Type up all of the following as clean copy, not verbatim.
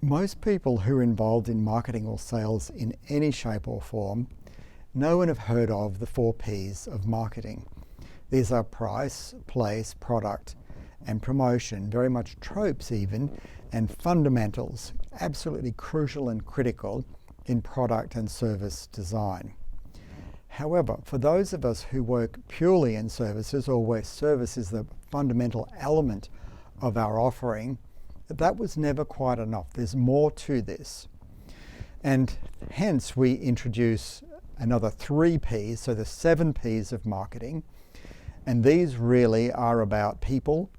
Most people who are involved in marketing or sales in any shape or form know and have heard of the 4 Ps of marketing. These are price, place, product, and promotion, very much tropes even, and fundamentals, absolutely crucial and critical in product and service design. However, for those of us who work purely in services, or where service is the fundamental element of our offering, that was never quite enough. There's more to this. And hence we introduce another 3 Ps, so the 7 Ps of marketing. And these really are about people,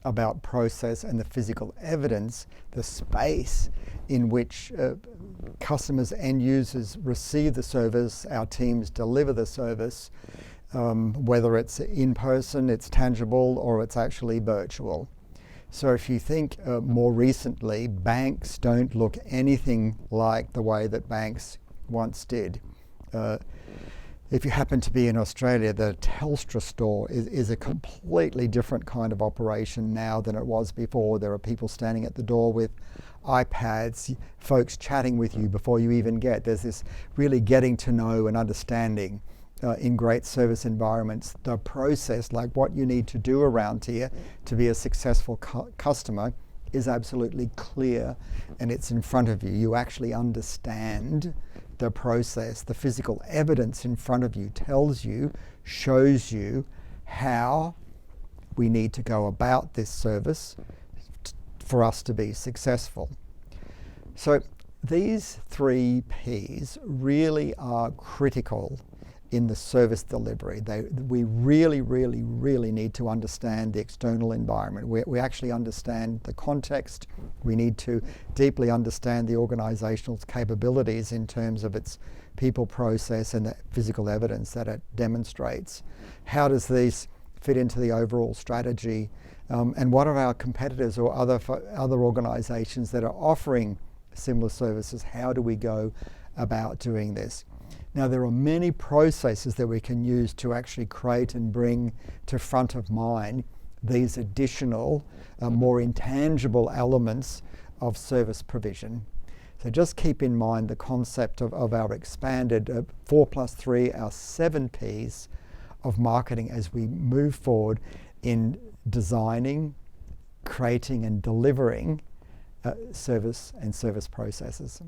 about process, and the physical evidence, the space in which customers and users receive the service, our teams deliver the service, whether it's in person, it's tangible, or it's actually virtual. So if you think more recently, banks don't look anything like the way that banks once did. If you happen to be in Australia, the Telstra store is a completely different kind of operation now than it was before. There are people standing at the door with iPads, folks chatting with you before you even get. There's this really getting to know and understanding in great service environments the process, like what you need to do around here to be a successful customer, is absolutely clear, and it's in front of you. You actually understand the process. The physical evidence in front of you tells you, shows you how we need to go about this service for us to be successful. So these 3 Ps really are critical in the service delivery. We really need to understand the external environment. We actually understand the context. We need to deeply understand the organizational capabilities in terms of its people, process, and the physical evidence that it demonstrates. How does this fit into the overall strategy? And what are our competitors or other organizations that are offering similar services? How do we go about doing this? Now, there are many processes that we can use to actually create and bring to front of mind these additional, more intangible elements of service provision. So just keep in mind the concept of our expanded 4+3, our 7 Ps of marketing as we move forward in designing, creating, and delivering service and service processes.